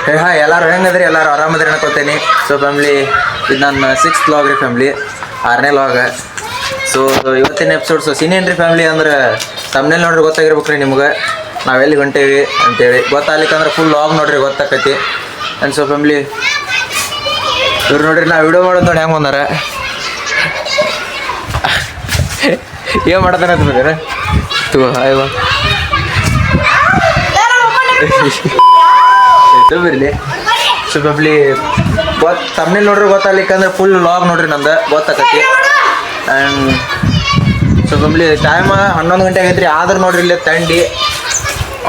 ಹಾಂ ಎಲ್ಲರೂ ಹೆಂಗದ್ರಿ, ಎಲ್ಲರೂ ಆರಾಮದ್ರಿ ಅನ್ಕೋತೇನೆ. ಸೊ ಫ್ಯಾಮ್ಲಿ, ಇದು ನನ್ನ 6th ವ್ಲಾಗ್ ರೀ ಫ್ಯಾಮ್ಲಿ, 6ನೇ ವ್ಲಾಗ್. ಸೊ ಇವತ್ತಿನ ಎಪಿಸೋಡ್ಸು ಸೀನಿಯನ್ ರೀ ಫ್ಯಾಮ್ಲಿ. ಅಂದ್ರೆ ತಮ್ಮನೇಲಿ ನೋಡ್ರಿ ಗೊತ್ತಾಗಿರ್ಬೇಕು ರೀ ನಿಮ್ಗೆ ನಾವೆಲ್ಲಿ ಹೊಂಟೇವಿ ಅಂತೇಳಿ. ಗೊತ್ತಾಗ್ಲಿಕ್ಕಂದ್ರೆ ಫುಲ್ ವ್ಲಾಗ್ ನೋಡ್ರಿ ಗೊತ್ತಾಕೈತಿ. ಆ್ಯಂಡ್ ಸೊ ಫ್ಯಾಮ್ಲಿ, ಇವ್ರು ನೋಡ್ರಿ ನಾವು ವಿಡಿಯೋ ಮಾಡೋದು ನೋಡಿ ಹೆಂಗೆ ಬಂದಾರ, ಏನು ಮಾಡತ್ತಾನೆ ಅಂತ ಬಂದಾರ ಬರಲಿ. ಸೊ ಫ್ಯಾಮ್ಲಿ, ತಮ್ಮನೇಲಿ ನೋಡ್ರಿ ಗೊತ್ತಾಗ್ಲಿಕ್ಕಂದ್ರೆ ಫುಲ್ ವ್ಲಾಗ್ ನೋಡ್ರಿ ನಂದು ಗೊತ್ತಾಕತಿ. ಆ್ಯಂಡ್ ಸೊ ಫ್ಯಾಮ್ಲಿ, ಟೈಮ್ 11 ಗಂಟೆ ಆಗೈತ್ರಿ. ಆದ್ರೆ ನೋಡ್ರಿ ಇಲ್ಲೇ ತಂಡಿ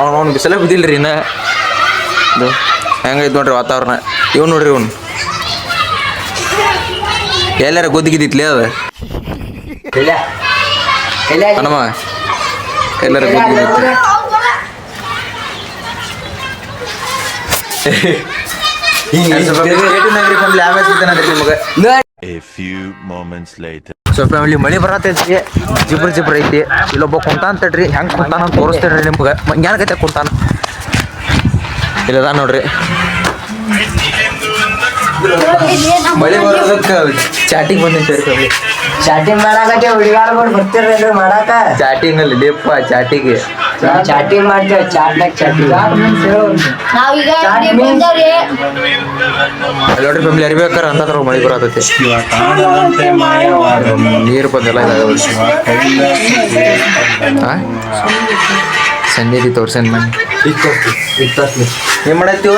ಅವ್ನು ಬಿಸಿಲ ಬಿದ್ದಿಲ್ಲ ರೀ. ಇನ್ನು ಇದು ಹೆಂಗೈತೆ ನೋಡ್ರಿ ವಾತಾವರಣ. ಇವ್ ನೋಡ್ರಿ ಇವ್ನು ಎಲ್ಲಾರ ಗೊತ್ತಿಗಿದ್ದಿತ್ಲೇ ಅದು ಹಣಮ್ಮ, ಎಲ್ಲಾರ ಗೊತ್ತಿಗಿದ್ದಿತ್ತು. ಸೊ ಫ್ಯಾಮಿಲಿ, ಮಳೆ ಬರತೈತಿ, ಜಿಬ್ರ ಐತಿ. ಇಲ್ಲೊಬ್ಬ ಕುಂತಾನ ತಡ್ರಿ, ಹೆಂಗೆ ಕುಂತಾನ ತೋರಿಸ್ತೇನೆ ರೀ ನಿಮ್ಗೆ. ಮಂಗ್ಯಾನಕೈತೆ ಕುಂತಾನ ಇಲ್ಲದ ನೋಡ್ರಿ. ಮಳೆ ಬರೋದಕ್ಕೆ ಚಾಟಿಂಗ್ ಬಂದೈತೆ ಫ್ಯಾಮಿಲಿ. ಚಾಟಿಂಗ್ ಮಾಡಾಕತ್ತೆ ಹುಡುಗಾರ್ಗಳು ಬರ್ತಿರ್ರಿ ಮಾಡಾಕ. ಚಾಟಿಂಗ್ ಅಲ್ಲಿ ಲೇಪ ಚಾಟಿಗೆ ಚಾಟಿಂಗ್ ಮಾಡ್ತೇವೆ. ಚಾಟಿಂಗ್ ನೋಡ್ರಿ ಫ್ಯಾಮಿಲಿ, ಅರಿಬೇಕಾರ ಅಂತ ಮಳೆ ಬರತೈತಿ. ನೀರು ಬಂದೆಲ್ಲ ಸಂಜೆ ತೋರ್ಸನ್ ಮನೆ ಏನ್ ಮಾಡತ್ತೀವ.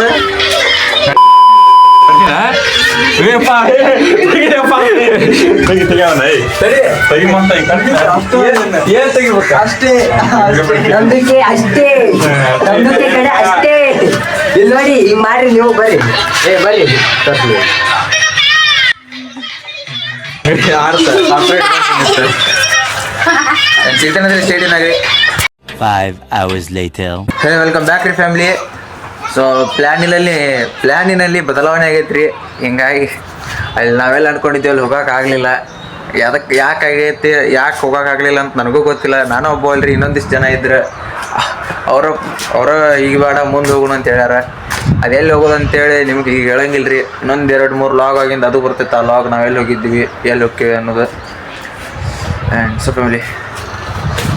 ಅಷ್ಟೇ ನಂಬಿಕೆ, ಅಷ್ಟೇ ನಂಬಿಕೆ ಕಡೆ ಅಷ್ಟೇ. ಇಲ್ಲಿ ನೋಡಿ ಹಿಂಗ್ ಮಾಡ್ರಿ ನೀವು. ಬರ್ರಿ ಬರ್ರಿ stadium 5 hours later. Welcome back ರೀ ಫ್ಯಾಮಿಲಿ. ಸೊ ಪ್ಲ್ಯಾನಿನಲ್ಲಿ ಬದಲಾವಣೆ ಆಗೈತ್ರಿ. ಹಿಂಗಾಗಿ ಅಲ್ಲಿ ನಾವೆಲ್ಲ ಅಂದ್ಕೊಂಡಿದ್ದೀವಿ, ಅಲ್ಲಿ ಹೋಗೋಕ್ಕಾಗಲಿಲ್ಲ. ಯಾಕಾಗೈತಿ, ಯಾಕೆ ಹೋಗೋಕ್ಕಾಗಲಿಲ್ಲ ಅಂತ ನನಗೂ ಗೊತ್ತಿಲ್ಲ. ನಾನು ಒಬ್ಬ ಅಲ್ರಿ, ಇನ್ನೊಂದಿಷ್ಟು ಜನ ಇದ್ರೆ ಅವರ ಈಗ ಬೇಡ ಮುಂದೆ ಹೋಗೋಣ ಅಂತ ಹೇಳ್ಯಾರ. ಅದೆಲ್ಲಿ ಹೋಗೋದು ಅಂತೇಳಿ ನಿಮ್ಗೆ ಈಗ ಹೇಳಂಗಿಲ್ಲ ರೀ. ಇನ್ನೊಂದು 2-3 ಲಾಗ್ ಆಗಿಂದ ಅದು ಬರ್ತೈತೆ. ಆ ಲಾಗ್ ನಾವು ಎಲ್ಲಿ ಹೋಗಿದ್ದೀವಿ, ಎಲ್ಲಿ ಹೋಗ್ತೀವಿ ಅನ್ನೋದು. ಆ್ಯಂಡ್ ಸೊ ಫ್ಯಾಮಿಲಿ,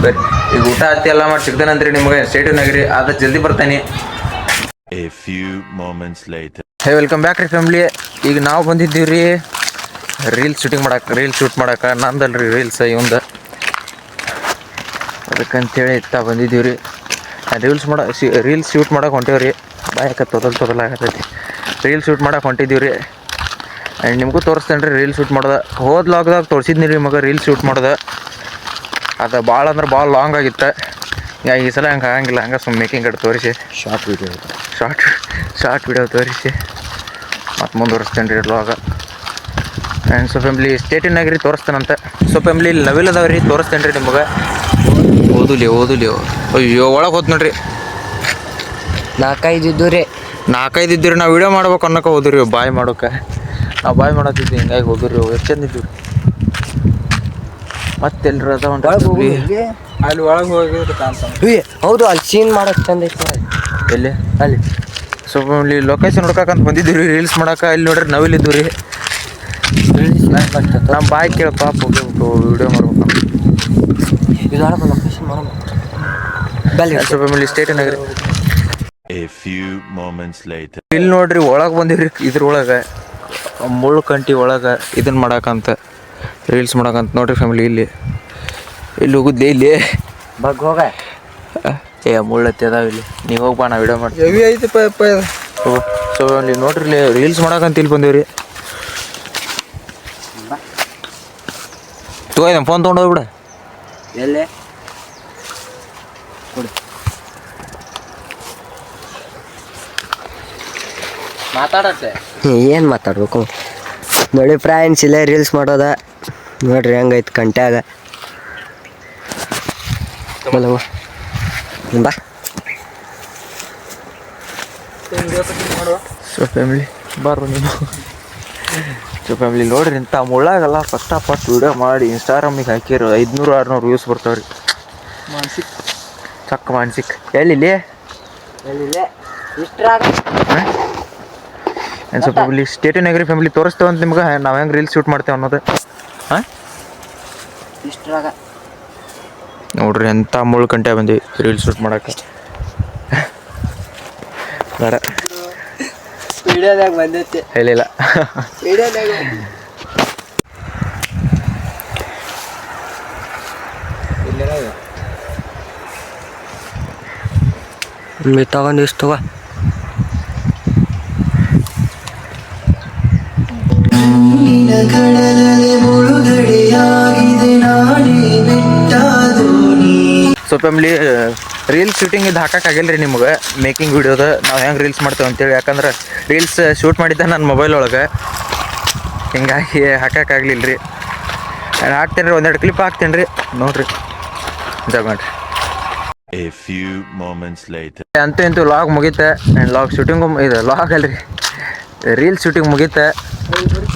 ಬರೀ ಈಗ ಊಟ ಹತ್ತಿ ಎಲ್ಲ ಮಾಡಿ ಸಿಗ್ತಾನಂತ್ರಿ ನಿಮ್ಗೆ. ಸ್ಟೇಡಿಯಂನಾಗ್ರಿ, ಅದು ಜಲ್ದಿ ಬರ್ತಾನೆ. A few moments later. Welcome back ರೀ ಫ್ಯಾಮ್ಲಿ. ಈಗ ನಾವು ಬಂದಿದ್ದೀವಿ ರೀ ರೀಲ್ಸ್ ಶೂಟ್ ಮಾಡಕ್ಕೆ. ನಂದಲ್ರಿ ರೀಲ್ಸ್ ಇವಂದ, ಅದಕ್ಕಂತೇಳಿ ಬಂದಿದ್ದೀವಿ ರೀ. ರೀಲ್ಸ್ ಶೂಟ್ ಮಾಡಕ್ಕೆ ಹೊಂಟೇವಿ ರೀ. ಬಾಯಕ ತೊದಲಾಗತ್ತೈತಿ. ರೀಲ್ಸ್ ಶೂಟ್ ಮಾಡಕ್ಕೆ ಹೊಂಟಿದ್ದೀವಿ ರೀ. ಆ್ಯಂಡ್ ನಿಮಗೂ ತೋರಿಸ್ತೇನೆ ರೀ ರೀಲ್ಸ್ ಶೂಟ್ ಮಾಡೋದು. ಹೋದ ಲಾಗ್ದಾಗ ತೋರಿಸಿದ್ನಿ ರೀ ಮಗ ರೀಲ್ಸ್ ಶೂಟ್ ಮಾಡೋದು. ಅದು ಭಾಳ ಅಂದ್ರೆ ಭಾಳ ಲಾಂಗ್ ಆಗಿತ್ತು. ಈ ಸಲ ಹಂಗೆ ಆಗಂಗಿಲ್ಲ. ಹಂಗೆ ಸುಮ್ಮನೆ ಮೇಕಿಂಗ್ ಕಡೆ ತೋರಿಸಿ ಶಾರ್ಟ್ ವಿಡಿಯೋ ತೋರಿಸಿ ಮತ್ತು ಮುಂದುವರಿಸ್ತೇನೆ ರೀ ವ್ಲಾಗ. ಆ್ಯಂಡ್ ಸೊ ಫ್ಯಾಮ್ಲಿ, ಸ್ಟೇಟಿನಾಗ್ರಿ ತೋರಿಸ್ತೇನಂತ. ಸೊ ಫ್ಯಾಮ್ಲಿ, ಇಲ್ಲಿ ನವಿಲ್ ಅದಾವ ರೀ, ತೋರಿಸ್ತೇನೆ ರೀ ನಿಮ್ಗೆ. ಓದುಲಿ ಅಯ್ಯೋ ಒಳಗೆ ಹೋದ್ ನೋಡ್ರಿ. 4-5 ಇದ್ದು ರೀ. 4-5 ಇದ್ದೀರಿ. ನಾವು ವಿಡಿಯೋ ಮಾಡ್ಬೇಕು ಅನ್ನೋಕೆ ಹೋದ್ರಿ, ಬಾಯ್ ಮಾಡೋಕೆ. ನಾವು ಬಾಯ್ ಮಾಡೋತಿದ್ವಿ, ಹಿಂಗಾಗಿ ಹೋದ್ರಿ. ಎಷ್ಟು ಚಂದ ಇದ್ದೀವಿ. ಮತ್ತೆಲ್ರ ಅದ ಅಲ್ಲಿ ಒಳಗೆ ಹೋಗಿ ಹೌದು, ಅಲ್ಲಿ ಸೀನ್ ಮಾಡೋಕೆ ಚಂದ ಐತಿ. ಎಲ್ಲಿ ಅಲ್ಲಿ ಸೊ ಫ್ಯಾಮ್ಲಿ, ಲೊಕೇಶನ್ ಹುಡ್ಕಂತ ಬಂದಿದ್ದೀವಿ ರೀ ರೀಲ್ಸ್ ಮಾಡಕ್ಕೆ. ಇಲ್ಲಿ ನೋಡ್ರಿ ನವಿಲಿದ್ದು ರೀ. ನಮ್ಮ ಬಾಯ್ ಕೇಳ ಪಾಪ ಹೋಗ್ಬಿಟ್ಟು ವಿಡಿಯೋ ಮಾಡ್ಬೇಕು. ಲೊಕೇಶನ್ ಮಾಡೋದು ಸೊ ಫ್ಯಾಮಿಲಿ, ಸ್ಟೇಟಿನಾಗ್ರಿ. A few moments later. ಇಲ್ಲಿ ನೋಡ್ರಿ ಒಳಗೆ ಬಂದಿವ್ರಿ. ಇದ್ರೊಳಗೆ ಮುಳ್ಳು ಕಂಟಿ ಒಳಗೆ ಇದನ್ನ ಮಾಡಕ್ಕಂತ ರೀಲ್ಸ್ ಮಾಡಕ್ಕಂತ ನೋಡ್ರಿ ಫ್ಯಾಮಿಲಿ. ಇಲ್ಲಿ ಹೋಗುದ್ಲಿ, ಇಲ್ಲಿ ಬಗ್ ಹೋಗ ಮುಳ್ಳತ್ತಿ ಅದಾವ ಇಲ್ಲಿ. ನೀವು ಹೋಗ್ಬಾ, ನಾ ವಿಡಿಯೋ ಮಾಡ್ತೀವಿ. ಹೆವಿ ಐತಿ ಸೊ ಅಲ್ಲಿ ನೋಡ್ರಿ, ಇಲ್ಲಿ ರೀಲ್ಸ್ ಮಾಡಕ್ಕಂತ ಇಲ್ಲಿ ಬಂದೇವ್ರಿ. ನಮ್ಮ ಫೋನ್ ತೊಗೊಂಡು ಹೋಗ್ಬಿಡ. ಎಲ್ಲೇ ಮಾತಾಡತ್ತೆ ಏನು ಮಾತಾಡ್ಬೇಕು ನೋಡಿ ಫ್ರೆಂಡ್ಸ್. ಇಲ್ಲೇ ರೀಲ್ಸ್ ಮಾಡೋದ ನೋಡ್ರಿ ಹೆಂಗೈತೆ ಕಂಟ್ಯಾಗ. ಬಾ ಸೊ ಫ್ಯಾಮಿಲಿ, ಬರ್ರು ನೀವು. ಸೊ ಫ್ಯಾಮಿಲಿ ನೋಡ್ರಿ, ಇಂಥ ಮುಳ್ಳಾಗಲ್ಲ ಫಸ್ಟ್ ವಿಡಿಯೋ ಮಾಡಿ ಇನ್ಸ್ಟಾಗ್ರಾಮಿಗೆ ಹಾಕಿರೋ 500-600 ವ್ಯೂಸ್ ಬರ್ತಾವ್ರಿ. ಚಕ್ಕ ಮಾನಸಿಕ್ ಎಲ್ಲಿ ಎಲ್ಲಿದೆ ಇಷ್ಟ್ರಾಗ ಆ್ಯಂಡ್ ಸ್ವಲ್ಪ ಇಲ್ಲಿ ಸ್ಟೇಟ್ ನಗರಿ ಫ್ಯಾಮಿಲಿ ತೋರಿಸ್ತೇವೆ ಅಂತ ನಿಮ್ಗೆ ನಾವು ಹೆಂಗೆ ರೀಲ್ಸ್ ಶೂಟ್ ಮಾಡ್ತೇವೆ ಅನ್ನೋದು. ಹಾಂ ಇಷ್ಟ್ರಾಗ ನೋಡ್ರಿ ಎಂಥ ಮುಳ್ಳು ಗಂಟೆ ಬಂದು ರೀಲ್ಸ್ ಶೂಟ್ ಮಾಡೋಕೆ. ಬೇಡ ವಿಡಿಯೋದಾಗ ಬಂದೈತಿ ಹೇಳಿಲ್ಲ. ವಿಡಿಯೋದಾಗ ತಗೊಂಡು ಇಷ್ಟು ತಗೋ. ಸೊ ಫ್ಯಾಮಿಲಿ ರೀಲ್ಸ್ ಶೂಟಿಂಗ್ ಇದು ಹಾಕೋಕ್ಕಾಗಿಲ್ಲ ರೀ ನಿಮ್ಗೆ ಮೇಕಿಂಗ್ ವಿಡಿಯೋದ ನಾವು ಹೆಂಗೆ ರೀಲ್ಸ್ ಮಾಡ್ತೇವೆ ಅಂತೇಳಿ. ಯಾಕಂದ್ರೆ ರೀಲ್ಸ್ ಶೂಟ್ ಮಾಡಿದ್ದೆ ನನ್ನ ಮೊಬೈಲ್ ಒಳಗೆ, ಹಿಂಗಾಗಿ ಹಾಕೋಕ್ಕಾಗಲಿಲ್ಲ ರೀ. ಹಾಕ್ತೀನಿ ರೀ, ಒಂದೆರಡು ಕ್ಲಿಪ್ ಹಾಕ್ತೀನಿ ರೀ, ನೋಡಿರಿ ಎಂಜಾಯ್ ಮಾಡಿರಿ. A few moments later. ಅಂತೂ ಇಂತೂ ಲಾಗ್ ಮುಗೀತೆ. ಆ್ಯಂಡ್ ಲಾಗ್ ಶೂಟಿಂಗು ಇದು ಲಾಗ್ ಅಲ್ರಿ, ರೀಲ್ಸ್ ಶೂಟಿಂಗ್ ಮುಗೀತೆ.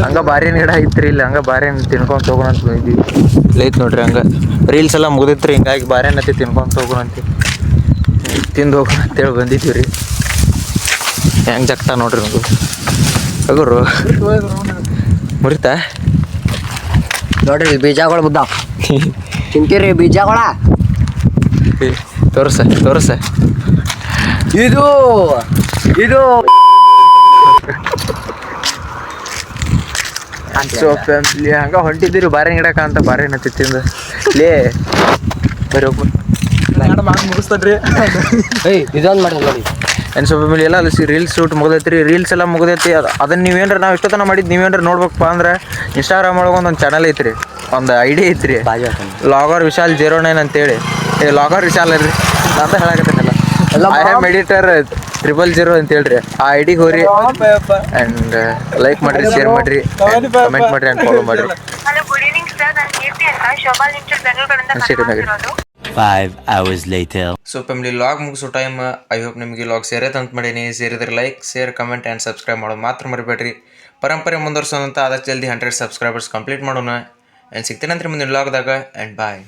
ಹಂಗೆ ಬಾರಿನ ಗಿಡ ಐತ್ರಿ ಇಲ್ಲಿ, ಹಂಗೆ ಬಾರಿನ ತಿನ್ಕೊಂತ ಹೋಗೋಣ ಅಂತ ಬಂದಿದ್ವಿ. ಲೈತ್ ನೋಡ್ರಿ ಹಂಗೆ ರೀಲ್ಸ್ ಎಲ್ಲ ಮುಗಿದಿತ್ತು ರೀ, ಹಿಂಗಾಗಿ ಬಾರಿನತ್ತಿ ತಿನ್ಕೊಂತ ಹೋಗೋಣ ಅಂತ ತಿಂದು ಹೋಗೋಣ ಅಂತೇಳಿ ಬಂದಿದ್ವಿ ರೀ. ಹೆಂಗೆ ಜಗ್ತಾ ನೋಡ್ರಿ ನಮಗೂ ಹೋಗೋರು ಮುರಿತಾ ನೋಡ್ರಿ ಇಲ್ಲಿ ಬೀಜಗಳು ಬುದ್ದಾವ. ತಿಂತೀರಿ ಬೀಜಗಳ? ತೋರ್ಸ ಇದು ಇದು ಸೊ ಫ್ಯಾಮಿಲಿ ಹಂಗೆ ಹೊಂಟಿದ್ದೀರಿ ಬಾರಿನ ಗಿಡಕ ಅಂತ ಬಾರಿನ ತಿಂದು ಲೇ ಬರೀ ಮುಗಿಸ್ತಾನ್ರಿ. ಇದೊಂದು ಮಾಡಿ ನೋಡಿ. ಏನು ಸೊ ಫ್ಯಾಮಿಲಿ ಎಲ್ಲ ಅಲ್ಲಿ ರೀಲ್ಸ್ ಶೂಟ್ ಮುಗ್ದೈತಿ ರೀ, ರೀಲ್ಸ್ ಎಲ್ಲ ಮುಗ್ದೈತಿ. ಅದನ್ನು ನೀವೇನ್ರ ನಾವು ಇಷ್ಟೊತ್ತನ ಮಾಡಿದ್ದು ನೀವೇನ್ರ ನೋಡ್ಬೇಕಪ್ಪ ಅಂದ್ರೆ ಇನ್ಸ್ಟಾಗ್ರಾಮ್ ಒಳಗೆ ಒಂದು ಚಾನಲ್ ಐತ್ರಿ, ಒಂದು ಐಡಿ ಐತ್ರಿ, ಲಾಗರ್ ವಿಶಾಲ್ 09 ಅಂತೇಳಿ. ಲಾಗರ್ ವಿಶಾಲ್ ಅಲ್ರಿ, ಅಂತ ಹೇಳಕತ್ತೇನಲ್ಲ, ಐ ಆಮ್ ಎಡಿಟರ್ 000 ಅಂತ ಹೇಳ್ರಿ. ಆ ಐಡಿಗೆ ಹೋಗ್ರಿ ಆ್ಯಂಡ್ ಲೈಕ್ ಮಾಡಿರಿ, ಶೇರ್ ಮಾಡಿರಿ, ಕಮೆಂಟ್ ಮಾಡಿರಿ ಆ್ಯಂಡ್ ಫಾಲೋ ಮಾಡಿರಿ. Hello, good evening sir. ನಾನು ಕೀರ್ತಿ ಅಂತ ಶೋಭಾ ಲಿಂಚರ್ ಬೆಂಗಳೂರಿನಿಂದ ಕರೆ ಮಾಡ್ತಿರೋದು. 5 hours later. So family vlog ಮುಗಿಸೋ ಟೈಮ್. ಐ ಹೋಪ್ ನಿಮಗೆ ಲಾಗ್ ಸೇರೈತೆ ಅಂತ ಮಾಡೀನಿ. ಸೇರಿದ್ರೆ like, share, comment and subscribe ಮಾಡೋದು ಮಾತ್ರ ಮರಿಬೇಡ್ರಿ. ಪರಂಪರೆ ಮುಂದುವರ್ಸೋಣಂತ ಆದಷ್ಟು ಜಲ್ದಿ 100 ಸಬ್ಸ್ಕ್ರೈಬರ್ಸ್ ಕಂಪ್ಲೀಟ್ ಮಾಡೋಣ. ಆ್ಯಂಡ್ ಸಿಗ್ತೇನೆ ಮುಂದಿನ ಲಾಗ್ದಾಗ. ಆ್ಯಂಡ್ ಬಾಯ್.